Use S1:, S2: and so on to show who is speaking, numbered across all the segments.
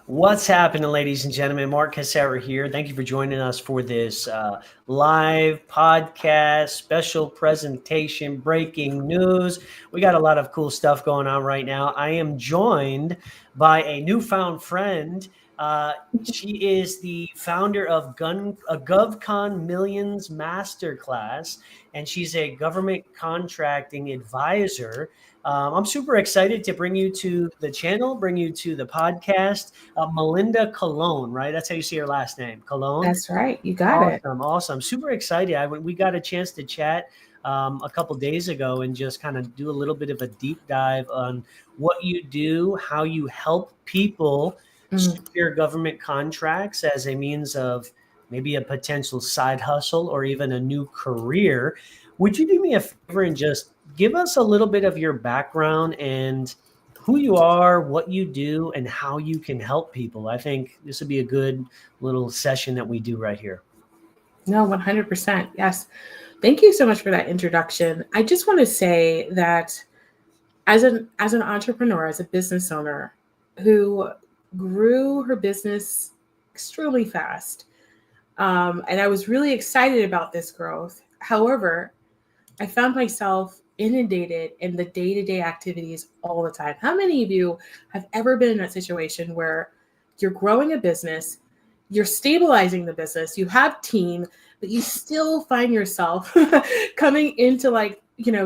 S1: What's happening, ladies and gentlemen? Mark Cassera here. Thank you for joining us for this live podcast, special presentation, breaking news. We got a lot of cool stuff going on right now. I am joined by a newfound friend. She is the founder of GovCon Millions Masterclass, and she's a government contracting advisor. I'm super excited to bring you to the channel, bring you to the podcast. Melinda Colón, right? That's how you say her last name, Colón.
S2: That's right. You got it.
S1: Awesome. Super excited. We got a chance to chat a couple days ago and just kind of do a little bit of a deep dive on what you do, how you help people secure government contracts as a means of maybe a potential side hustle or even a new career. Would you do me a favor and just give us a little bit of your background and who you are, what you do, and how you can help people? I think this would be a good little session that we do right here.
S2: No, 100%. Yes. Thank you so much for that introduction. I just want to say that as an entrepreneur, as a business owner who grew her business extremely fast, and I was really excited about this growth. However, I found myself inundated in the day-to-day activities all the time. How many of you have ever been in that situation where you're growing a business, you're stabilizing the business, you have team, but you still find yourself coming into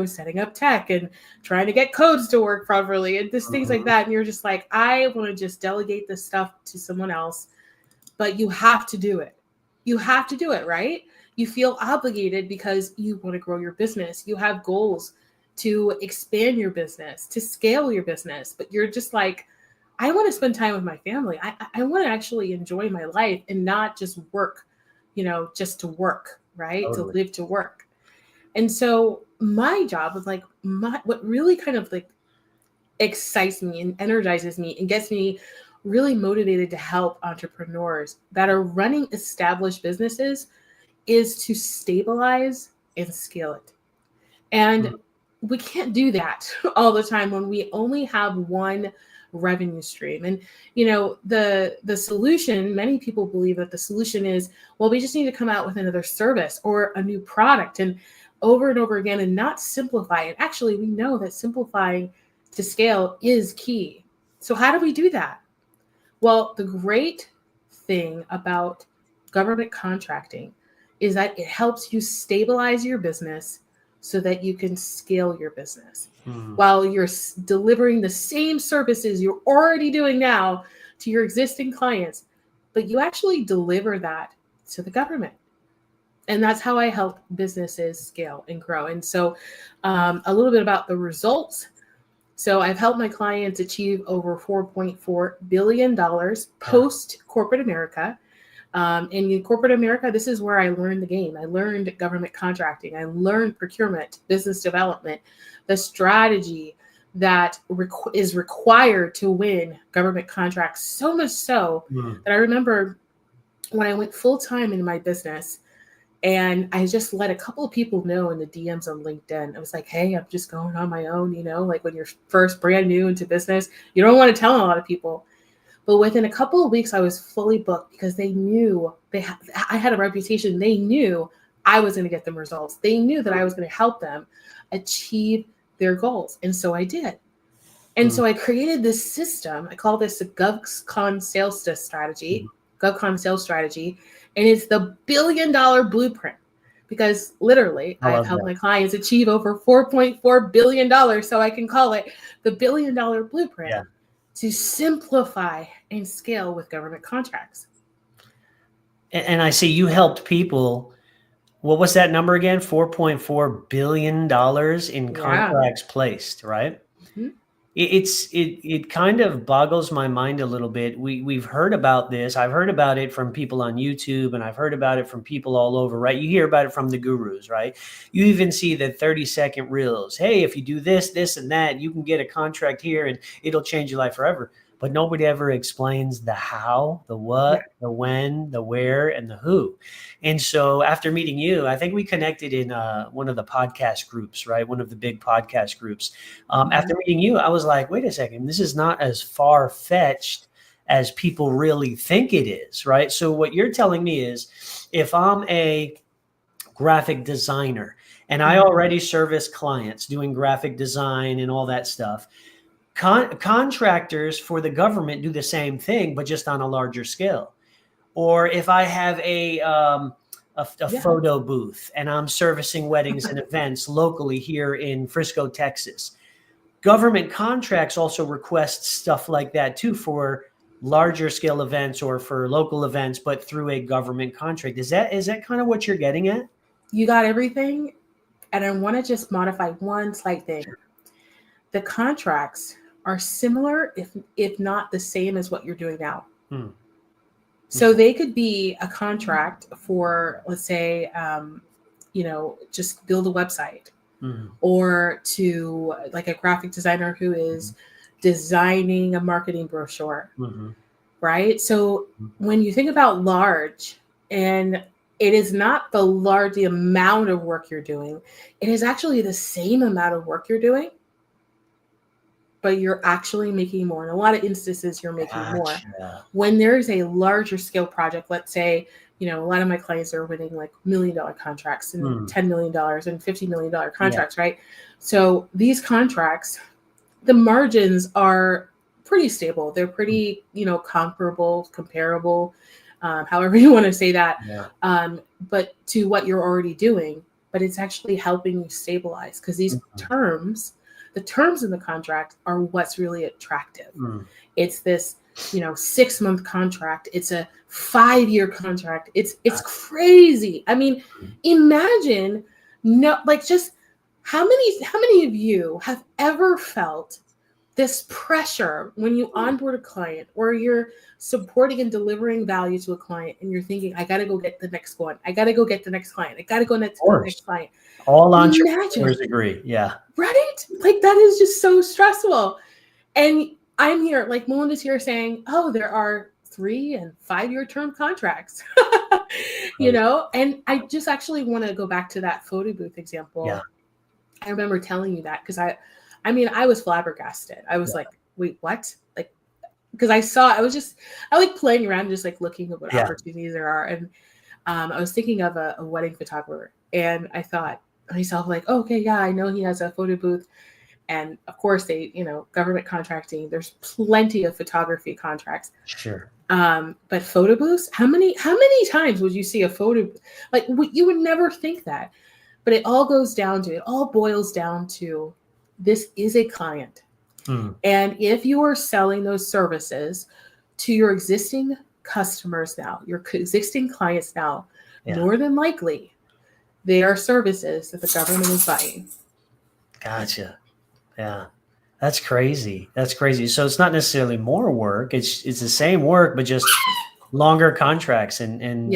S2: setting up tech and trying to get codes to work properly and just things like that. And you're just like, I want to just delegate this stuff to someone else, but you have to do it. You have to do it, right? You feel obligated because you want to grow your business. You have goals to expand your business, to scale your business, but you're just like, I want to spend time with my family. I want to actually enjoy my life and not just work, just to work, right?
S1: Totally.
S2: To live to work. And so my job was what really kind of excites me and energizes me and gets me really motivated to help entrepreneurs that are running established businesses is to stabilize and scale it. And we can't do that all the time when we only have one revenue stream. And, the solution, many people believe that the solution is, well, we just need to come out with another service or a new product and over again and not simplify it. Actually, we know that simplifying to scale is key. So how do we do that? Well, the great thing about government contracting is that it helps you stabilize your business so that you can scale your business while you're delivering the same services you're already doing now to your existing clients, but you actually deliver that to the government. And that's how I help businesses scale and grow. And so a little bit about the results. So I've helped my clients achieve over $4.4 billion post corporate America. And in corporate America, this is where I learned the game. I learned government contracting. I learned procurement, business development, the strategy that is required to win government contracts. So much so that I remember when I went full time in my business and I just let a couple of people know in the DMs on LinkedIn. I was like, hey, I'm just going on my own, like when you're first brand new into business, you don't want to tell a lot of people. But within a couple of weeks, I was fully booked because they knew I had a reputation. They knew I was going to get them results. They knew that I was going to help them achieve their goals. And so I did. And so I created this system. I call this the GovCon Sales Strategy, GovCon Sales Strategy. And it's the $1 billion blueprint because literally I've helped my clients achieve over $4.4 billion. So I can call it the $1 billion blueprint. Yeah. To simplify and scale with government contracts.
S1: And I see you helped people. What was that number again? $4.4 billion in contracts placed, right? It kind of boggles my mind a little bit. We've heard about this. I've heard about it from people on YouTube, and I've heard about it from people all over, right? You hear about it from the gurus, right? You even see the 30-second reels. Hey, if you do this, this, and that, you can get a contract here and it'll change your life forever. But nobody ever explains the how, the what, the when, the where, and the who. And so after meeting you, I think we connected in one of the podcast groups, right? One of the big podcast groups. After meeting you, I was like, wait a second, this is not as far-fetched as people really think it is, right? So what you're telling me is, if I'm a graphic designer and I already service clients doing graphic design and all that stuff, contractors for the government do the same thing, but just on a larger scale. Or if I have a photo booth and I'm servicing weddings and events locally here in Frisco, Texas, government contracts also request stuff like that too, for larger scale events or for local events, but through a government contract. Is that kind of what you're getting at?
S2: You got everything. And I want to just modify one slight thing.
S1: Sure.
S2: The contracts are similar, if not the same as what you're doing now. So they could be a contract for, let's say, just build a website, or to like a graphic designer who is designing a marketing brochure, right? So when you think about large, and it is not the amount of work you're doing, it is actually the same amount of work you're doing, but you're actually making more. In a lot of instances, you're making more. When there's a larger scale project, let's say, a lot of my clients are winning like $1 million contracts and $10 million and $50 million contracts, right? So these contracts, the margins are pretty stable. They're pretty, comparable, however you want to say that. But to what you're already doing, but it's actually helping you stabilize, because these the terms in the contract are what's really attractive. It's this, 6-month contract. It's a 5-year contract. It's crazy. I mean, imagine, just how many of you have ever felt this pressure when you onboard a client, or you're supporting and delivering value to a client, and you're thinking, I got to go get the next one. I got to go get the next client. I got to go to the next client.
S1: All entrepreneurs agree. Yeah.
S2: Right? Like, that is just so stressful. And I'm here, like Melinda's here saying, oh, there are 3- and 5-year term contracts, and I just actually want to go back to that photo booth example.
S1: Yeah.
S2: I remember telling you that because I was flabbergasted. I was like, wait, what? Like, because I like playing around, just like looking at what opportunities there are. And I was thinking of a wedding photographer, and I thought to myself, like, oh, okay, yeah, I know he has a photo booth. And of course they, government contracting, there's plenty of photography contracts.
S1: Sure.
S2: But photo booths, how many times would you see a photo? Like, you would never think that, but it all boils down to, this is a client. And if you are selling those services to your existing customers now, your existing clients now, more than likely, they are services that the government is buying.
S1: Gotcha. Yeah. That's crazy. So it's not necessarily more work. It's the same work, but just longer contracts and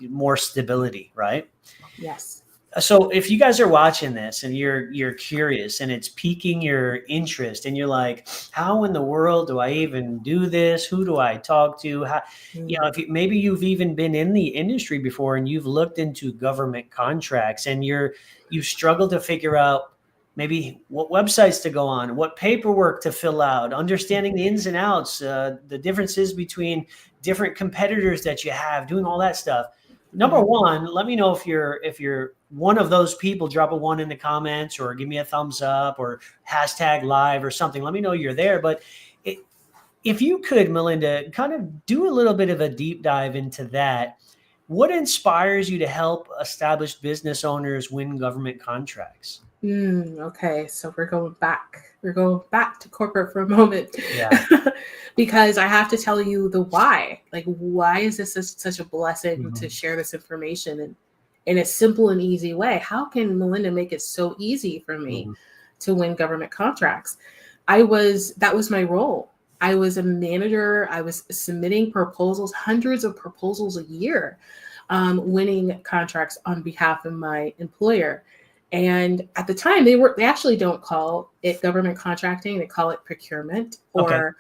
S1: more stability, right?
S2: Yes.
S1: So if you guys are watching this and you're curious and it's piquing your interest and you're like, how in the world do I even do this? Who do I talk to? How, maybe you've even been in the industry before and you've looked into government contracts and you struggle to figure out maybe what websites to go on, what paperwork to fill out, understanding the ins and outs, the differences between different competitors that you have, doing all that stuff. Number one, let me know if you're one of those people. Drop a 1 in the comments, or give me a thumbs up, or #live or something. Let me know you're there. But if you could, Melinda, kind of do a little bit of a deep dive into that. What inspires you to help established business owners win government contracts?
S2: Okay, so we're going back to corporate for a moment.
S1: Yeah.
S2: Because I have to tell you the why. Like, why is this such a blessing to share this information in a simple and easy way? How can Melinda make it so easy for me to win government contracts? That was my role. I was a manager. I was submitting proposals, hundreds of proposals a year, winning contracts on behalf of my employer. And at the time, they actually don't call it government contracting. They call it procurement, or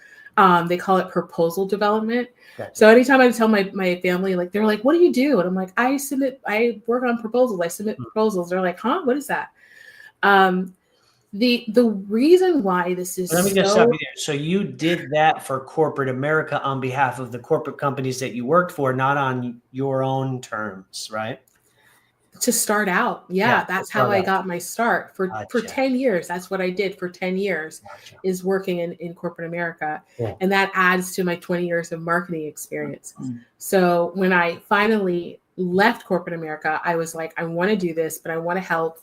S2: they call it proposal development. Gotcha. So anytime I tell my family, like, they're like, what do you do? And I'm like, I work on proposals. I submit proposals. They're like, huh? What is that? The reason why this is
S1: Let me just stop you there. So you did that for corporate America on behalf of the corporate companies that you worked for, not on your own terms, right?
S2: to start out. Yeah, that's how I got my start for 10 years. That's what I did for 10 years is working in corporate America.
S1: Cool.
S2: And that adds to my 20 years of marketing experience. So when I finally left corporate America, I was like, I want to do this, but I want to help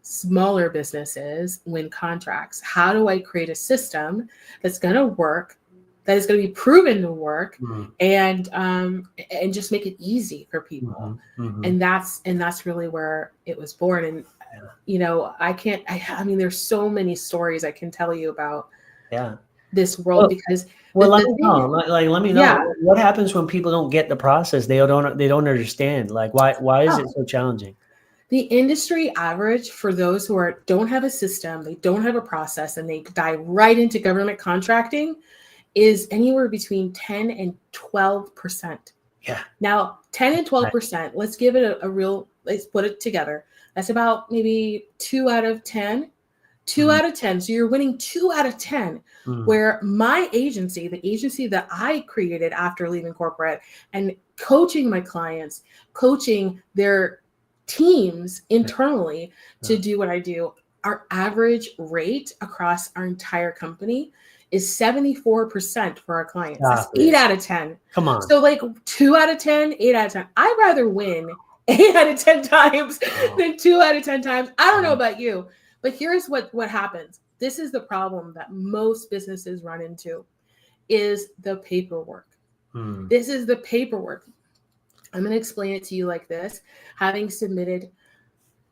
S2: smaller businesses win contracts. How do I create a system that's going to work, that is going to be proven to work, and just make it easy for people? And that's really where it was born. And you know, I mean, there's so many stories I can tell you about this world, because
S1: let me know. Let me know.
S2: Yeah.
S1: What happens when people don't get the process? They don't understand. Like, why is it so challenging?
S2: The industry average for those who don't have a system, they don't have a process, and they dive right into government contracting is anywhere between 10 and 12%.
S1: Yeah.
S2: Now, 10 and 12%, let's give it let's put it together. That's about maybe 2 out of 10. 2 out of 10. So you're winning 2 out of 10, where my agency, the agency that I created after leaving corporate and coaching my clients, coaching their teams internally to do what I do, our average rate across our entire company is 74% for our clients. That's 8 out of 10.
S1: Come on.
S2: So like 2 out of 10, 8 out of 10. I'd rather win 8 out of 10 times than 2 out of 10 times. I don't know about you, but here's what happens. This is the problem that most businesses run into, is the paperwork. This is the paperwork. I'm going to explain it to you like this. Having submitted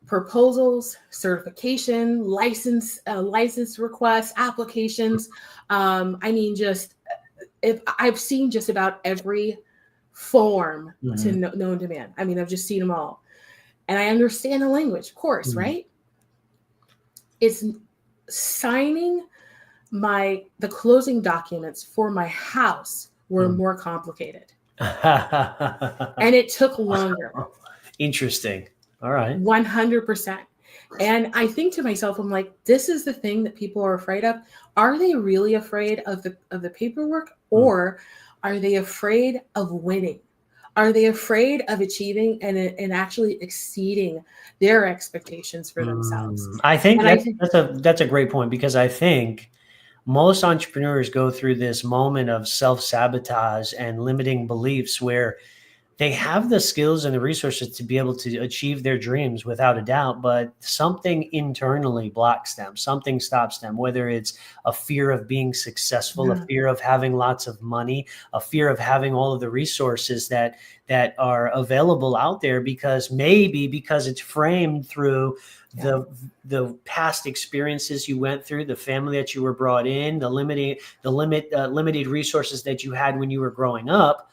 S2: proposals, certification, license requests, applications. I mean, if I've seen just about every form to known demand. I mean, I've just seen them all. And I understand the language, of course, right? It's signing the closing documents for my house were more complicated. And it took longer.
S1: Interesting. All right.
S2: 100%. And I think to myself, I'm like, this is the thing that people are afraid of. Are they really afraid of the paperwork, or are they afraid of winning? Are they afraid of achieving and actually exceeding their expectations for themselves?
S1: I think that's a great point, because I think most entrepreneurs go through this moment of self-sabotage and limiting beliefs where they have the skills and the resources to be able to achieve their dreams without a doubt, but something internally blocks them. Something stops them, whether it's a fear of being successful, a fear of having lots of money, a fear of having all of the resources that are available out there, because it's framed through the past experiences you went through, the family that you were brought in, the limited resources that you had when you were growing up.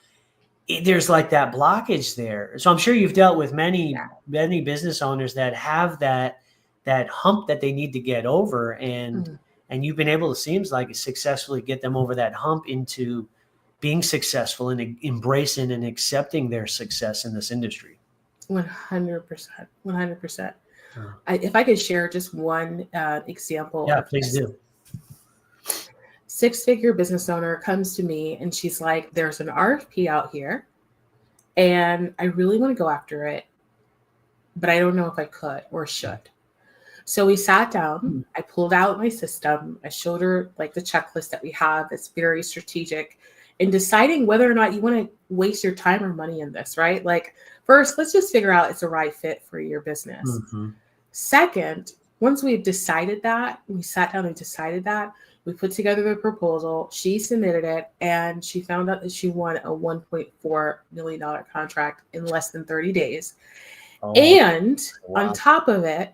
S1: There's like that blockage there. So I'm sure you've dealt with many business owners that have that hump that they need to get over, and you've been able to, seems like, successfully get them over that hump into being successful and embracing and accepting their success in this industry.
S2: 100%. 100%. If I could share just one example.
S1: Yeah, please do.
S2: 6-figure business owner comes to me and she's like, there's an RFP out here and I really want to go after it, but I don't know if I could or should. So we sat down, I pulled out my system, I showed her like the checklist that we have. It's very strategic in deciding whether or not you want to waste your time or money in this, right? Like, first, let's just figure out it's a right fit for your business. Second, once we've decided that, we sat down and decided that, we put together the proposal, she submitted it, and she found out that she won a $1.4 million contract in less than 30 days. And on top of it,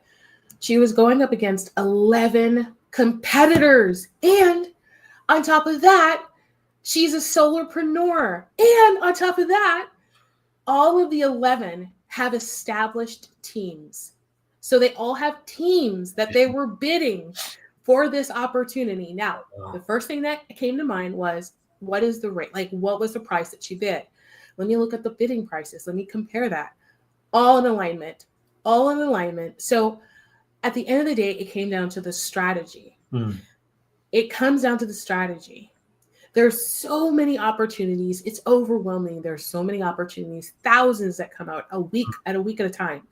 S2: she was going up against 11 competitors. And on top of that, she's a solopreneur. And on top of that, all of the 11 have established teams. So they all have teams that they were bidding for this opportunity. Now, the first thing that came to mind was, what is the rate? Like, what was the price that she bid? Let me look at the bidding prices. Let me compare that. All in alignment. So at the end of the day, it came down to the strategy.
S1: Mm.
S2: It comes down to the strategy. There's so many opportunities. It's overwhelming. There's so many opportunities, thousands that come out a week at a time.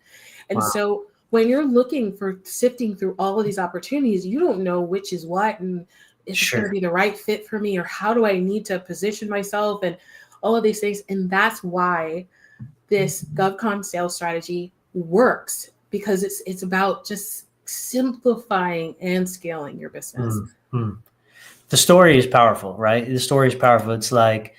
S2: And
S1: Wow.
S2: so when you're looking for sifting through all of these opportunities, you don't know which is what and if it's going to be the right fit for me, or how do I need to position myself and all of these things. And that's why this GovCon Sales Strategy works, because it's about just simplifying and scaling your business.
S1: The story is powerful, right? The story is powerful. It's like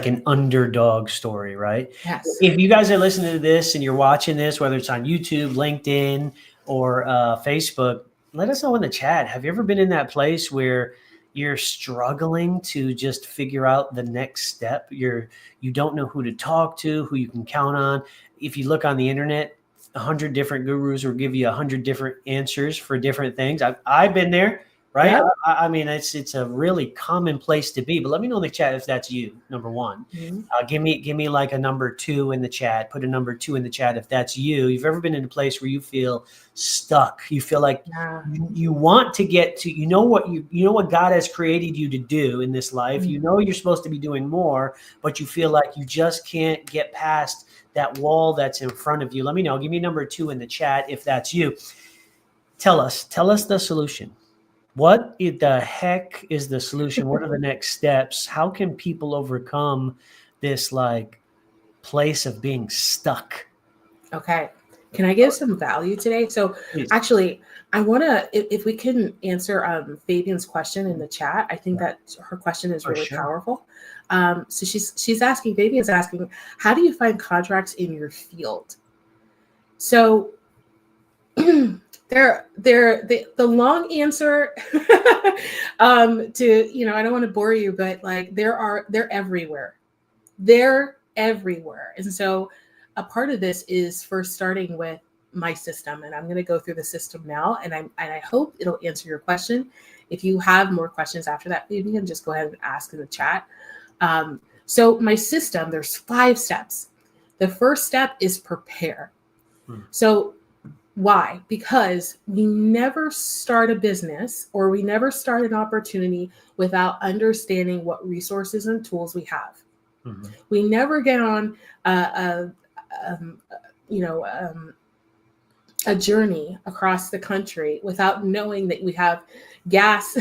S1: an underdog story, right?
S2: Yes.
S1: If you guys are listening to this and you're watching this, whether it's on YouTube, LinkedIn, or Facebook, let us know in the chat. Have you ever been in that place where you're struggling to just figure out the next step? You don't know who to talk to, who you can count on. If you look on the internet, 100 different gurus will give you 100 different answers for different things. I've been there. Right.
S2: Yep.
S1: I mean, it's a really common place to be, but let me know in the chat if that's you. Number one, give me like a number 2 in the chat. Put a number 2 in the chat if that's you. You've ever been in a place where you feel stuck? You feel like you want to get to, you know what God has created you to do in this life. You know you're supposed to be doing more, but you feel like you just can't get past that wall that's in front of you. Let me know. Give me number 2 in the chat if that's you. Tell us the solution. What the heck is the solution? What are the next steps? How can people overcome this like place of being stuck?
S2: Okay. Can I give some value today? So
S1: Please.
S2: Actually, I want to, if we can answer Fabian's question in the chat, I think that her question is really powerful. So Fabian's asking, how do you find contracts in your field? So the long answer to, I don't want to bore you, but like they're everywhere. They're everywhere. And so a part of this is first starting with my system, and I'm going to go through the system now, and I hope it'll answer your question. If you have more questions after that, Fabian, just go ahead and ask in the chat. So my system, there's 5 steps. The first step is prepare. So why? Because we never start a business or we never start an opportunity without understanding what resources and tools we have. We never get on a journey across the country without knowing that we have gas,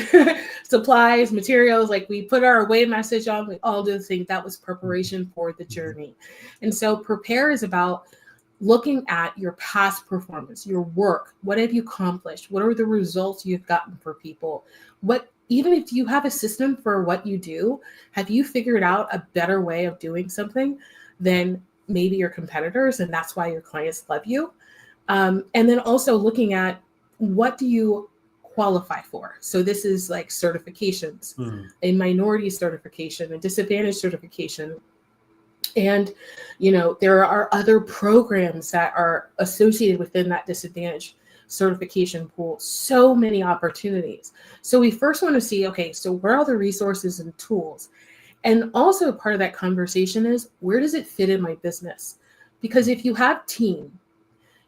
S2: supplies, materials. Like we put our away message on, we all do the thing. That was preparation for the journey. And so prepare is about looking at your past performance, your work. What have you accomplished? What are the results you've gotten for people? Even if you have a system for what you do, have you figured out a better way of doing something than maybe your competitors? And that's why your clients love you. And then also looking at what do you qualify for? So this is like certifications, a minority certification, a disadvantaged certification. And, there are other programs that are associated within that disadvantaged certification pool. So many opportunities. So we first want to see, okay, so where are the resources and tools? And also part of that conversation is, where does it fit in my business? Because if you have team,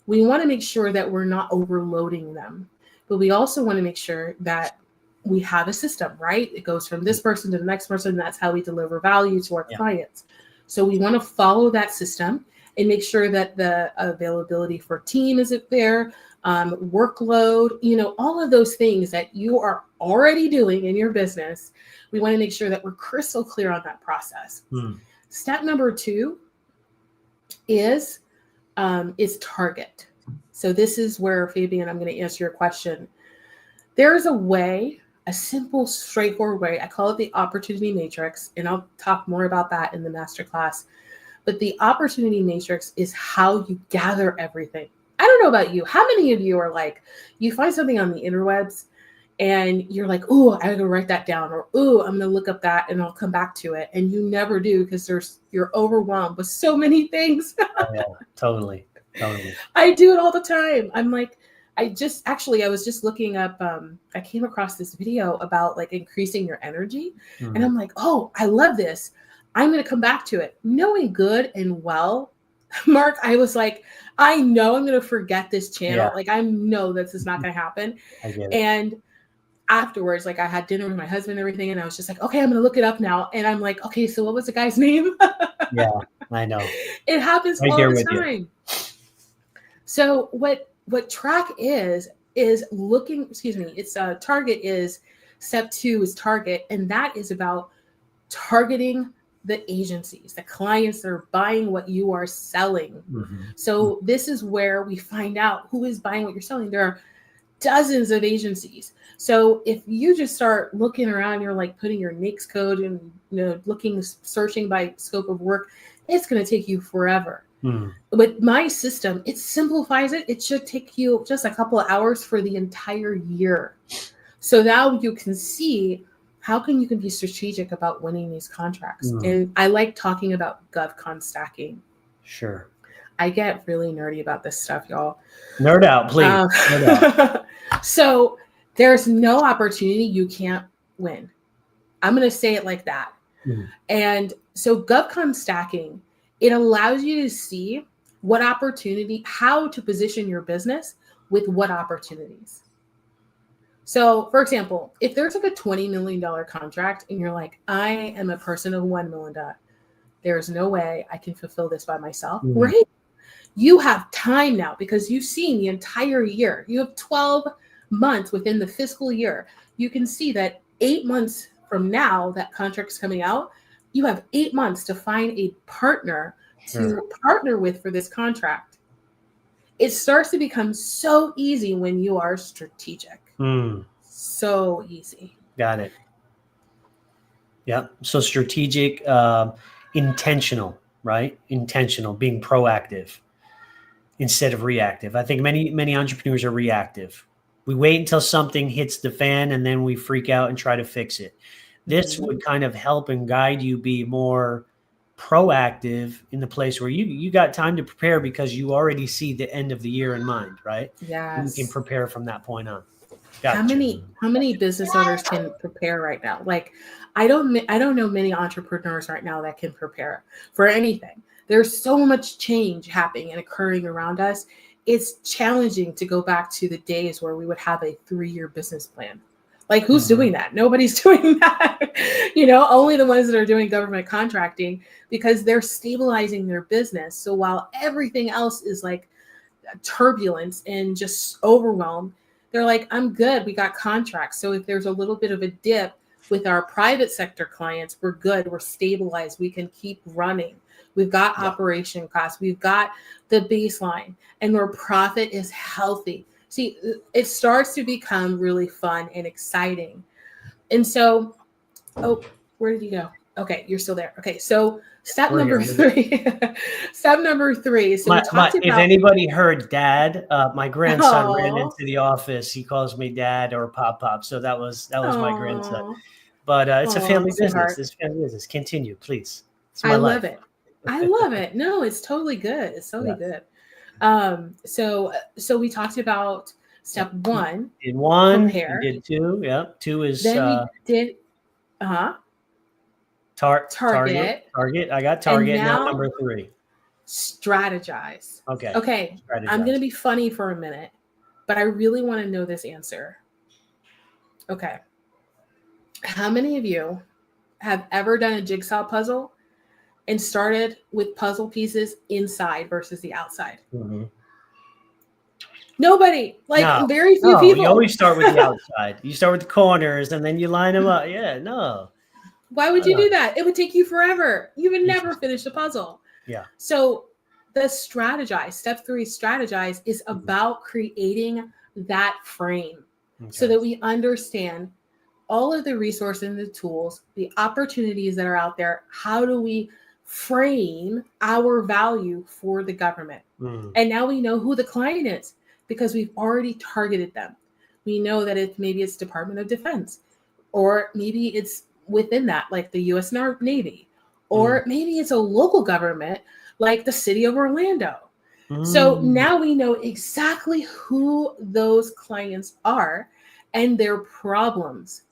S2: we want to make sure that we're not overloading them. But we also want to make sure that we have a system, right? It goes from this person to the next person. And that's how we deliver value to our clients. So we want to follow that system and make sure that the availability for team isn't there, workload, all of those things that you are already doing in your business. We want to make sure that we're crystal clear on that process. Step number 2 is target. So this is where, Fabian, I'm going to answer your question. There's a simple, straightforward way. I call it the opportunity matrix, and I'll talk more about that in the masterclass. But the opportunity matrix is how you gather everything. I don't know about you. How many of you are like, you find something on the interwebs and you're like, oh, I gotta write that down, or oh, I'm gonna look up that and I'll come back to it. And you never do because you're overwhelmed with so many things.
S1: Oh, yeah, totally.
S2: I do it all the time. I'm like, I was just looking up, I came across this video about like increasing your energy. And I'm like, oh, I love this. I'm going to come back to it, knowing good and well Mark, I was like, I know I'm going to forget this channel.
S1: Yeah.
S2: Like, I know this is not going to happen.
S1: I get it.
S2: And afterwards, like, I had dinner with my husband and everything, and I was just like, okay, I'm going to look it up now. And I'm like, okay, so what was the guy's name?
S1: Yeah, I know.
S2: It happens
S1: Right
S2: all
S1: there
S2: the
S1: with you.
S2: time. So what track is looking, excuse me, it's target is step 2 is target. And that is about targeting the agencies, the clients that are buying what you are selling.
S1: Mm-hmm.
S2: So this is where we find out who is buying what you're selling. There are dozens of agencies. So if you just start looking around, you're like putting your NAICS code and looking, searching by scope of work, it's going to take you forever. With my system, it simplifies it. It should take you just a couple of hours for the entire year. So now you can see how you can be strategic about winning these contracts. And I like talking about GovCon stacking.
S1: Sure.
S2: I get really nerdy about this stuff, y'all.
S1: Nerd out, please. Nerd out.
S2: So there's no opportunity you can't win. I'm going to say it like that. And so GovCon stacking, it allows you to see what opportunity, how to position your business with what opportunities. So, for example, if there's like a $20 million contract and you're like, I am a person of one, Melinda, there's no way I can fulfill this by myself. Great. You have time now because you've seen the entire year. You have 12 months within the fiscal year. You can see that 8 months from now, that contract's coming out. You have 8 months to find a partner to partner with for this contract. It starts to become so easy when you are strategic. So easy.
S1: Got it. Yeah. So strategic, intentional, right? Intentional, being proactive instead of reactive. I think many entrepreneurs are reactive. We wait until something hits the fan and then we freak out and try to fix it. This would kind of help and guide you be more proactive in the place where you got time to prepare because you already see the end of the year in mind, right?
S2: Yes.
S1: You can prepare from that point on.
S2: Gotcha. How many business owners can prepare right now? Like, I don't know many entrepreneurs right now that can prepare for anything. There's so much change happening and occurring around us. It's challenging to go back to the days where we would have a 3-year business plan. Like, who's doing that? Nobody's doing that. Only the ones that are doing government contracting because they're stabilizing their business. So while everything else is like turbulence and just overwhelmed, they're like, I'm good. We got contracts. So if there's a little bit of a dip with our private sector clients, we're good. We're stabilized. We can keep running. We've got operation costs. We've got the baseline and our profit is healthy. See, it starts to become really fun and exciting. And so, where did you go? Okay, you're still there. Okay, so step number 3. Step number 3. So
S1: if anybody heard Dad, my grandson ran into the office. He calls me Dad or Pop. So that was my grandson. But it's a family business. It's family business. Continue, please. It's my life.
S2: Love it. I love it. No, it's totally good. It's totally good. So we talked about step 1.
S1: Did 1,
S2: prepare.
S1: You did 2. Yeah, 2 is.
S2: Then we did.
S1: Target. I got target.
S2: And
S1: now number 3.
S2: Strategize.
S1: Okay.
S2: Strategize. I'm going to be funny for a minute, but I really want to know this answer. Okay. How many of you have ever done a jigsaw puzzle and started with puzzle pieces inside versus the outside? Nobody. Very few people.
S1: You always start with the outside. You start with the corners and then you line them up. Yeah, no.
S2: Why would you do that? It would take you forever. You would never finish the puzzle.
S1: Yeah.
S2: So the strategize, step 3, strategize is about creating that frame so that we understand all of the resources and the tools, the opportunities that are out there. How do we frame our value for the government? And now we know who the client is because we've already targeted them. We know that maybe it's Department of Defense, or maybe it's within that, like the U.S. Navy, or maybe it's a local government like the city of Orlando. So now we know exactly who those clients are and their problems.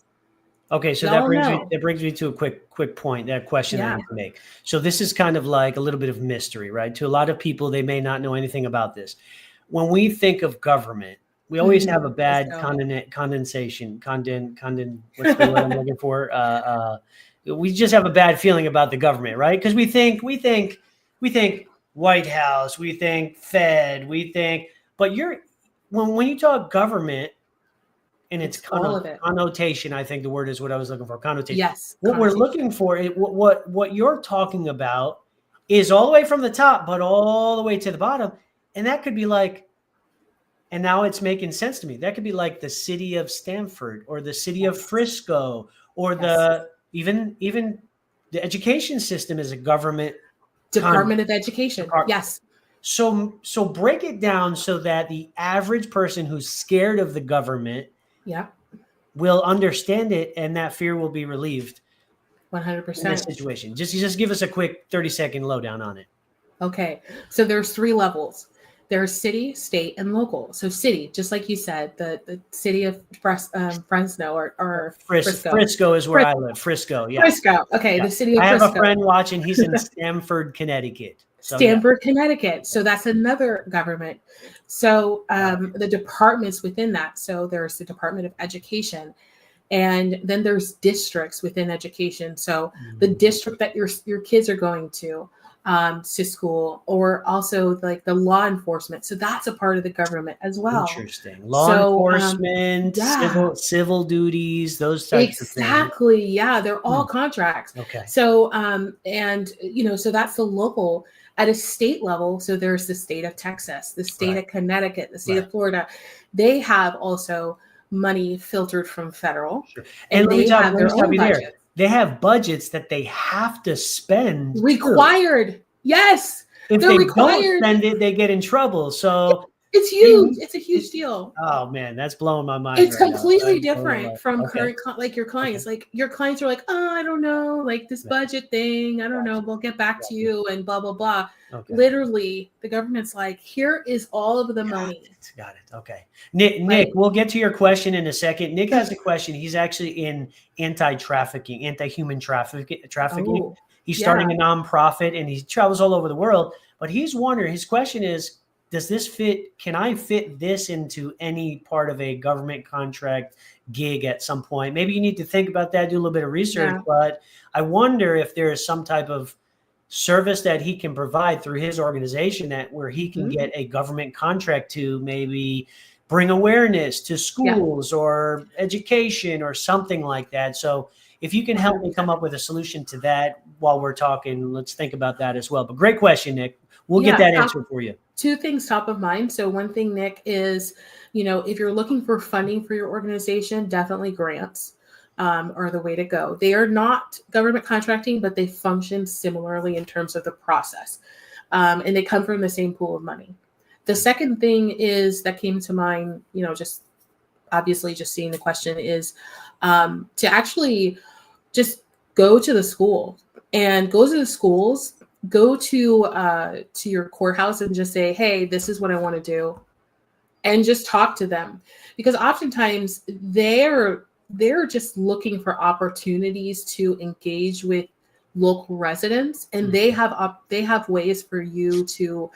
S1: Okay, so
S2: Y'all know.
S1: that brings me to a quick point, that question I
S2: Yeah.
S1: need to make. So this is kind of like a little bit of mystery, right? To a lot of people, they may not know anything about this. When we think of government, we always have a
S2: Let's
S1: bad
S2: go.
S1: what's the word I'm looking for? We just have a bad feeling about the government, right? Because we think White House, we think Fed, but when you talk government, and it's
S2: all of it.
S1: connotation, I think the word is what I was looking for, connotation.
S2: Yes.
S1: What we're looking for, what you're talking about is all the way from the top, but all the way to the bottom. And that could be like, and now it's making sense to me. That could be like the city of Stanford or the city of Frisco or even the education system is a government
S2: Department of Education. Yes.
S1: So break it down so that the average person who's scared of the government will understand it, and that fear will be relieved
S2: 100%
S1: in this situation. Just give us a quick 30-second lowdown on it.
S2: Okay, so there's 3 levels. There's city, state, and local. So city, just like you said, the city of Fresno or Frisco.
S1: Frisco is where I live. Frisco, yeah.
S2: Frisco. Okay,
S1: yeah.
S2: The city of
S1: Frisco. I have a friend watching. He's in Stamford, Connecticut.
S2: So, Connecticut. So that's another government. So the departments within that. So there's the Department of Education, and then there's districts within education. So the district that your kids are going to school, or also like the law enforcement. So that's a part of the government as well.
S1: Interesting. Law enforcement, civil duties, those types of things.
S2: Exactly. Yeah, they're all contracts.
S1: Okay.
S2: So so that's the local. At a state level, so there's the state of Texas, the state of Connecticut, the state of Florida. They have also money filtered from federal.
S1: Sure. And let me stop you there. They have budgets that they have to spend.
S2: Required. Too. Yes.
S1: If they don't spend it, they get in trouble. So
S2: it's huge. It's a huge deal.
S1: Oh man, that's blowing my mind.
S2: It's completely different from current, like your clients. Like your clients are like, oh, I don't know, like this budget thing. I don't know. We'll get back to you and blah, blah, blah. Okay. Literally, the government's like, here is all of the money.
S1: Got it. Okay. Nick, we'll get to your question in a second. Nick has a question. He's actually in anti-trafficking, anti-human trafficking. Oh, he's starting a nonprofit and he travels all over the world. But he's wondering, his question is, does this fit? Can I fit this into any part of a government contract gig at some point? Maybe you need to think about that, do a little bit of research, but I wonder if there is some type of service that he can provide through his organization where he can get a government contract to maybe bring awareness to schools or education or something like that. So if you can help me come up with a solution to that while we're talking, let's think about that as well. But great question, Nick. We'll get that answer for you.
S2: 2 things top of mind. So one thing, Nick, is, if you're looking for funding for your organization, definitely grants are the way to go. They are not government contracting, but they function similarly in terms of the process. And they come from the same pool of money. The second thing is that came to mind, just obviously just seeing the question is to actually just go to the school and go to the schools. Go to your courthouse and just say, hey, this is what I want to do. And just talk to them. Because oftentimes they're just looking for opportunities to engage with local residents. And they have ways for you to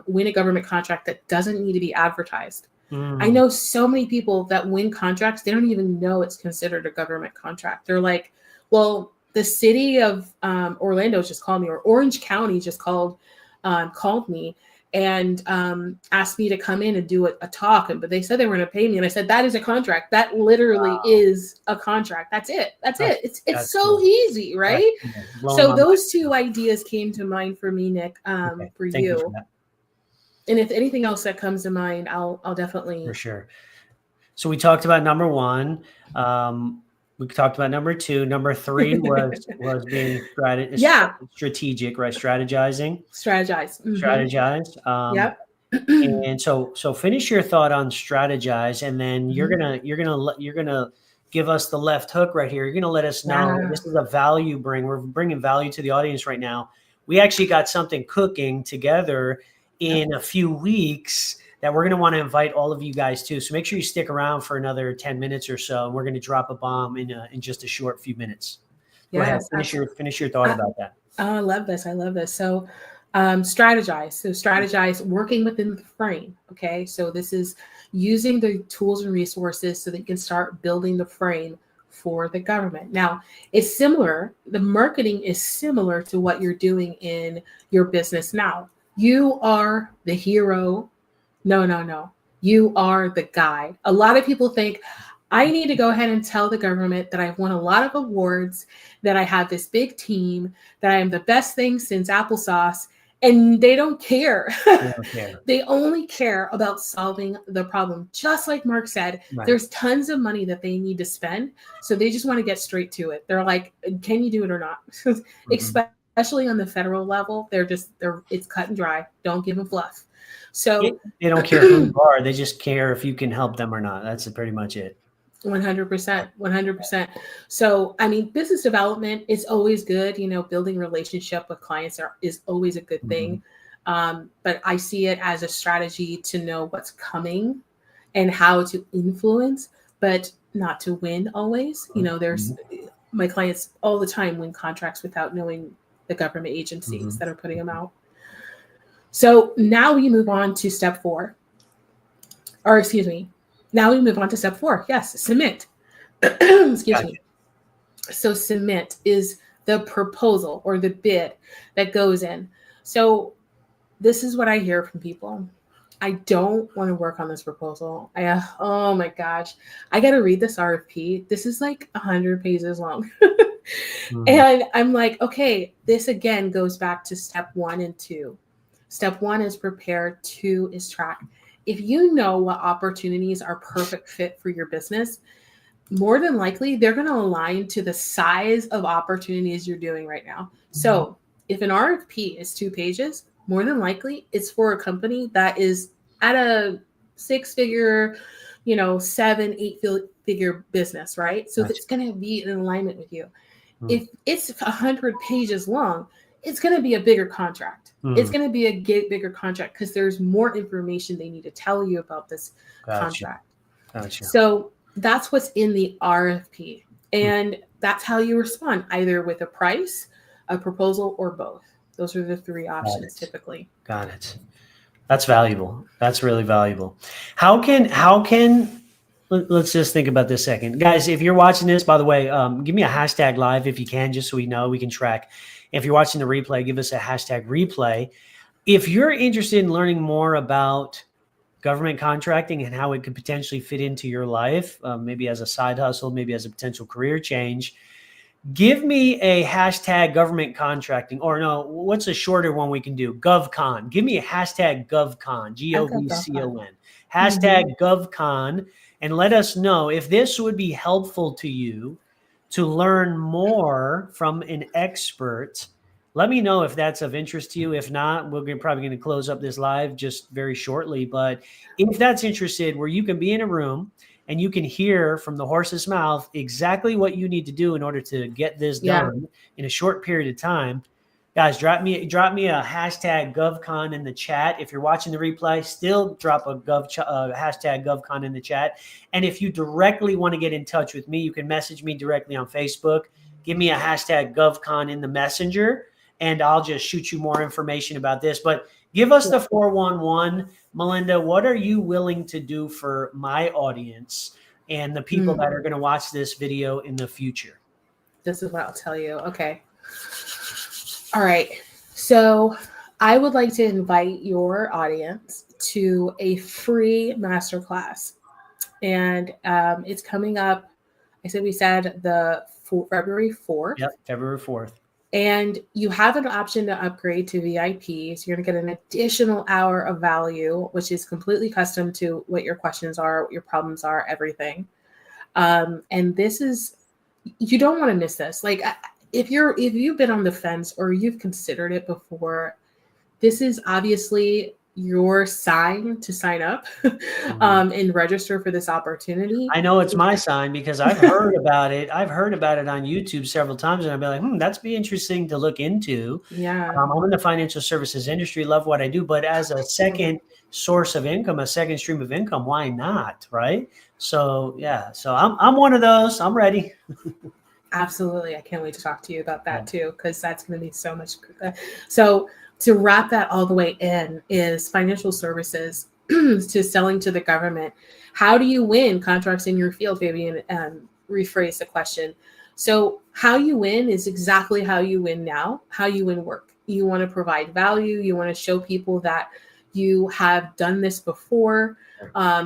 S2: win a government contract that doesn't need to be advertised. I know so many people that win contracts, they don't even know it's considered a government contract. They're like, well, the city of Orlando just called me, or Orange County just called me and asked me to come in and do a talk. But they said they were going to pay me. And I said, that is a contract. That literally is a contract. That's it. That's it. It's so cool. Easy, right? So those 2 ideas came to mind for me, Nick, for you. And if anything else that comes to mind, I'll definitely.
S1: For sure. So we talked about number 1. We talked about number 2. Number 3 was being strategic, right? Strategizing. Strategize.
S2: Yep.
S1: And so finish your thought on strategize, and then you're gonna give us the left hook right here. You're gonna let us know this is a value bring. We're bringing value to the audience right now. We actually got something cooking together in a few weeks that we're going to want to invite all of you guys to. So make sure you stick around for another 10 minutes or so. And we're going to drop a bomb in just a short few minutes. Go ahead. Finish your thought about that.
S2: I love this. I love this. So strategize. So strategize working within the frame. Okay. So this is using the tools and resources so that you can start building the frame for the government. Now, it's similar. The marketing is similar to what you're doing in your business now. You are the hero. No. You are the guide. A lot of people think, I need to go ahead and tell the government that I've won a lot of awards, that I have this big team, that I am the best thing since applesauce, and they don't care. They only care about solving the problem. Just like Mark said, there's tons of money that they need to spend, so they just want to get straight to it. They're like, can you do it or not? Especially on the federal level, it's cut and dry. Don't give them fluff. So
S1: they don't care who you are. They just care if you can help them or not. That's pretty much it.
S2: 100%. So, I mean, business development is always good. Building relationship with clients is always a good thing. But I see it as a strategy to know what's coming and how to influence, but not to win always. There's my clients all the time win contracts without knowing the government agencies that are putting them out. So now we move on to step 4. Or excuse me. Now we move on to step 4. Yes, submit. Excuse me. So submit is the proposal or the bid that goes in. So this is what I hear from people. I don't want to work on this proposal. Oh my gosh. I got to read this RFP. This is like 100 pages long. And I'm like, okay, this again goes back to step 1 and 2. Step 1 is prepare, 2 is track. If you know what opportunities are perfect fit for your business, more than likely, they're going to align to the size of opportunities you're doing right now. So if an RFP is 2 pages, more than likely it's for a company that is at a 6-figure, 7, 8-figure business, right? So it's going to be in alignment with you. If it's 100 pages long, it's going to be a bigger contract. It's going to be a bigger contract because there's more information they need to tell you about this contract. So that's what's in the RFP. And that's how you respond, either with a price, a proposal, or both. Those are the 3 options typically.
S1: Got it. That's valuable. That's really valuable. How can let's just think about this a second. Guys, if you're watching this, by the way, give me a hashtag live if you can, just so we know we can track. If you're watching the replay, give us a hashtag replay. If you're interested in learning more about government contracting and how it could potentially fit into your life, maybe as a side hustle, maybe as a potential career change, give me a hashtag government contracting, or no, what's a shorter one we can do? GovCon. Give me a hashtag GovCon, GovCon. Hashtag GovCon, and let us know if this would be helpful to you to learn more from an expert. Let me know if that's of interest to you. If not, we're probably going to close up this live just very shortly. But if that's interested, where you can be in a room and you can hear from the horse's mouth exactly what you need to do in order to get this done in a short period of time, guys, drop me a hashtag GovCon in the chat. If you're watching the replay, still drop a hashtag GovCon in the chat. And if you directly want to get in touch with me, you can message me directly on Facebook. Give me a hashtag GovCon in the messenger, and I'll just shoot you more information about this. But give us the 411. Melinda, what are you willing to do for my audience and the people that are going to watch this video in the future?
S2: This is what I'll tell you. Okay. All right. So I would like to invite your audience to a free masterclass. And it's coming up. We said the February 4th.
S1: Yep, February 4th.
S2: And you have an option to upgrade to VIP. So you're going to get an additional hour of value, which is completely custom to what your questions are, what your problems are, everything. And this is, you don't want to miss this. Like, if you've been on the fence or you've considered it before, this is obviously your sign to sign up and register for this opportunity.
S1: I know it's my sign because I've heard about it. I've heard about it on YouTube several times, and I've been like, that's be interesting to look into.
S2: Yeah.
S1: I'm in the financial services industry, love what I do, but as a second source of income, a second stream of income, why not? Right. So yeah, so I'm one of those. I'm ready.
S2: Absolutely. I can't wait to talk to you about that too, because that's going to be so much. So to wrap that all the way in is financial services to selling to the government. How do you win contracts in your field, Fabian? And rephrase the question. So how you win is exactly how you win now, how you win work. You want to provide value. You want to show people that you have done this before,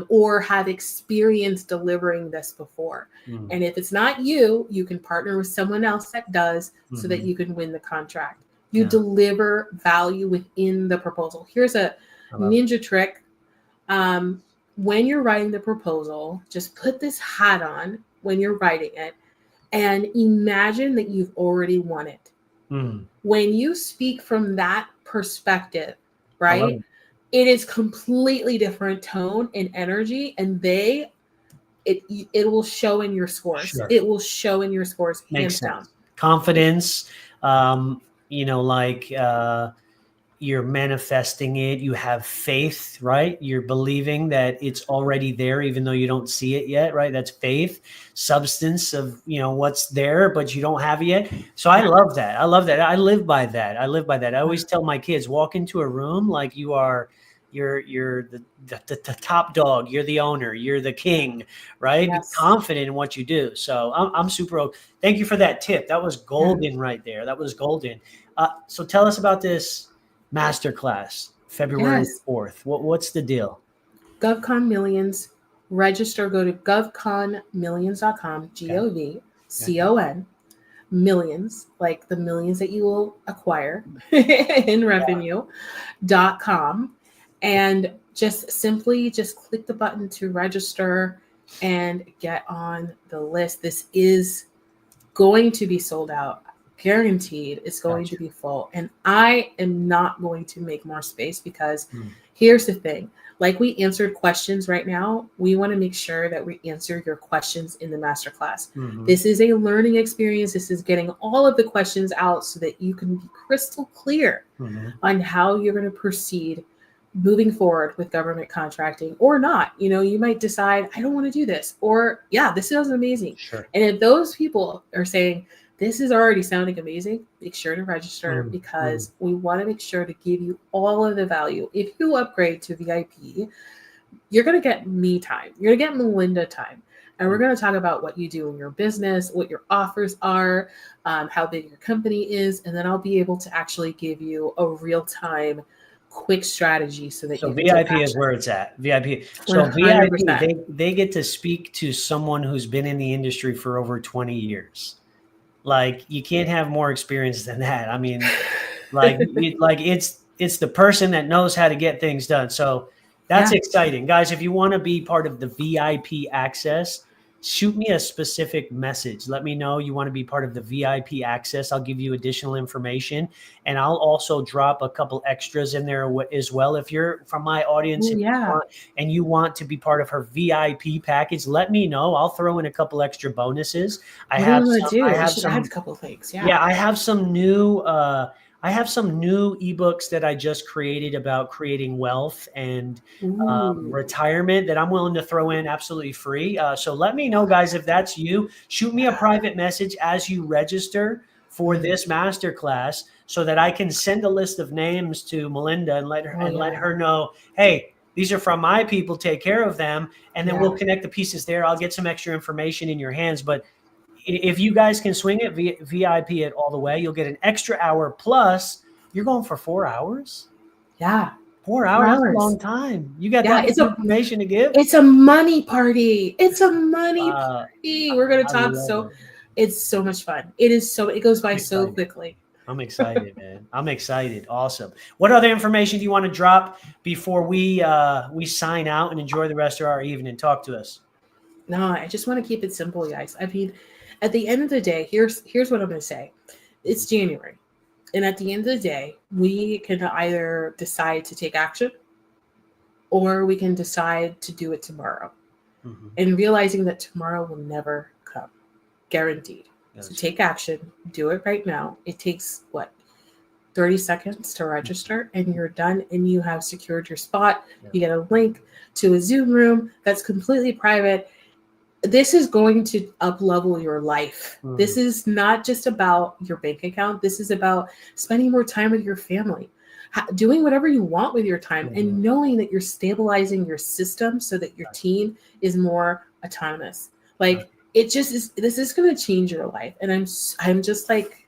S2: or have experience delivering this before. And if it's not you, you can partner with someone else that does, so that you can win the contract. You deliver value within the proposal. Here's a ninja trick. When you're writing the proposal, just put this hat on when you're writing it and imagine that you've already won it. When you speak from that perspective, right? It is completely different tone and energy, and it will show in your scores.
S1: Sure.
S2: It will show in your scores.
S1: Makes
S2: hands
S1: sense.
S2: down.
S1: Confidence, you're manifesting it. You have faith, right? You're believing that it's already there, even though you don't see it yet, right? That's faith, substance of, what's there, but you don't have it yet. So I love that. I love that. I live by that. I always tell my kids, walk into a room like you're the top dog. You're the owner. You're the king, right?
S2: Yes.
S1: Be confident in what you do. So I'm super. Thank you for that tip. That was golden right there. That was golden. So tell us about this masterclass, February 4th. What's the deal?
S2: GovCon Millions. Register. Go to govconmillions.com. GovCon millions, like the millions that you will acquire in revenue.com. And just simply click the button to register and get on the list. This is going to be sold out. Guaranteed it's going to be full. And I am not going to make more space because here's the thing. Like we answered questions right now, we want to make sure that we answer your questions in the masterclass. This is a learning experience. This is getting all of the questions out so that you can be crystal clear on how you're going to proceed moving forward with government contracting or not. You might decide, I don't want to do this, or this sounds amazing.
S1: Sure.
S2: And if those people are saying, this is already sounding amazing, make sure to register because we want to make sure to give you all of the value. If you upgrade to VIP, you're going to get me time. You're going to get Melinda time. And we're going to talk about what you do in your business, what your offers are, how big your company is. And then I'll be able to actually give you a real-time quick strategy so that you can
S1: VIP is where it's at. VIP. So
S2: 100%.
S1: VIP, they get to speak to someone who's been in the industry for over 20 years. Like you can't have more experience than that. I mean, it's the person that knows how to get things done. So that's exciting. Guys, if you want to be part of the VIP access, shoot me a specific message. Let me know you want to be part of the VIP access. I'll give you additional information, and I'll also drop a couple extras in there as well. If you're from my audience and you want to be part of her VIP package, let me know. I'll throw in a couple extra bonuses. I have some
S2: a couple of things.
S1: I have some new ebooks that I just created about creating wealth and retirement that I'm willing to throw in absolutely free. So let me know, guys, if that's you. Shoot me a private message as you register for this masterclass so that I can send a list of names to Melinda and let her know, hey, these are from my people, take care of them. And then we'll connect the pieces there. I'll get some extra information in your hands. But if you guys can swing it, VIP it all the way, you'll get an extra hour. Plus, you're going for 4 hours.
S2: Yeah.
S1: 4 hours is a long time. You got that information to give?
S2: It's a money party. It's a money party. We're going to talk. It's so much fun. It goes by so quickly.
S1: I'm excited, man. I'm excited. Awesome. What other information do you want to drop before we sign out and enjoy the rest of our evening? Talk to us.
S2: No, I just want to keep it simple, guys. I mean, at the end of the day, here's what I'm going to say. It's January. And at the end of the day, we can either decide to take action or we can decide to do it tomorrow.
S1: Mhm.
S2: And realizing that tomorrow will never come, guaranteed.
S1: Yes.
S2: So take action, do it right now. It takes 30 seconds to register, and you're done, and you have secured your spot.
S1: Yeah.
S2: You get a link to a Zoom room that's completely private. This is going to up-level your life.
S1: Mhm.
S2: This is not just about your bank account. This is about spending more time with your family, doing whatever you want with your time, and knowing that you're stabilizing your system so that your team is more autonomous. Like, it just is. This is going to change your life, and I'm just like,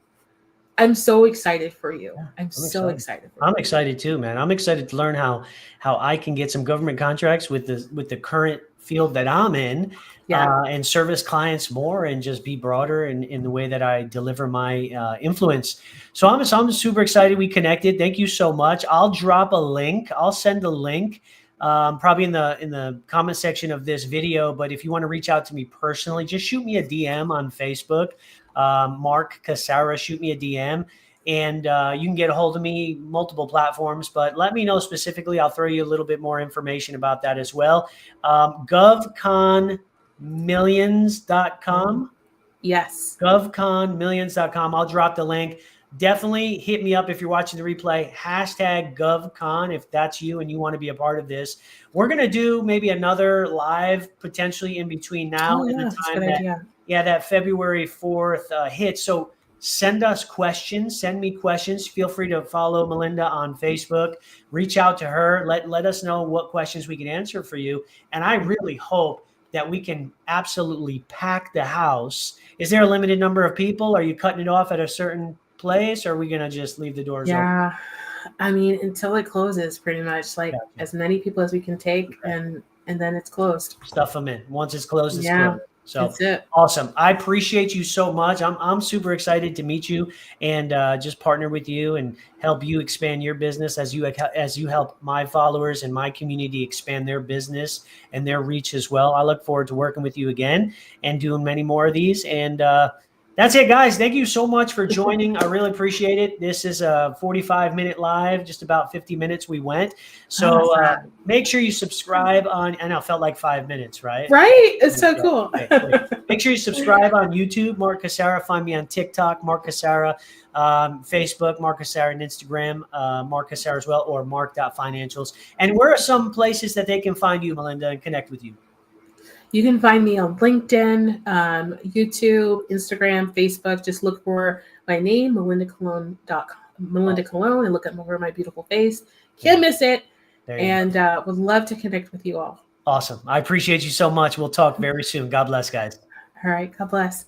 S2: I'm so excited for you. I'm so excited for you.
S1: I'm excited too, man. I'm excited to learn how I can get some government contracts with the current field that I'm in, and service clients more, and just be broader in the way that I deliver my influence. So I'm super excited we connected. Thank you so much. I'll drop a link. I'll send a link. Probably in the comment section of this video, but if you want to reach out to me personally, just shoot me a DM on Facebook. Mark Casara, shoot me a DM, and you can get a hold of me multiple platforms, but let me know specifically. I'll throw you a little bit more information about that as well. GovConMillions.com.
S2: Yes.
S1: GovConMillions.com. I'll drop the link. Definitely hit me up if you're watching the replay. #GovCon if that's you and you want to be a part of this. We're going to do maybe another live potentially in between now and the time that February 4th hits. So send us questions. Send me questions. Feel free to follow Melinda on Facebook. Reach out to her. Let us know what questions we can answer for you. And I really hope that we can absolutely pack the house. Is there a limited number of people? Are you cutting it off at a certain place, or are we going to just leave the doors open?
S2: I mean, until it closes, pretty much, like as many people as we can take, and then it's closed.
S1: Stuff them in. Once it's closed, it's closed. So
S2: that's it.
S1: Awesome. I appreciate you so much. I'm super excited to meet you and just partner with you and help you expand your business as you help my followers and my community expand their business and their reach as well. I look forward to working with you again and doing many more of these. And that's it, guys. Thank you so much for joining. I really appreciate it. This is a 45-minute live, just about 50 minutes we went. So make sure you subscribe on, I know it felt like 5 minutes, right?
S2: Right? It's so cool.
S1: Make sure you subscribe on YouTube, Mark Casara. Find me on TikTok, Mark Casara, Facebook, Mark Casara, and Instagram, Mark Casara as well, or mark.financials. And where are some places that they can find you, Melinda, and connect with you?
S2: You can find me on LinkedIn, YouTube, Instagram, Facebook. Just look for my name, melindacolón.com, Melinda Colón, and look at over my beautiful face. Can't miss it. And would love to connect with you all.
S1: Awesome. I appreciate you so much. We'll talk very soon. God bless, guys.
S2: All right. God bless.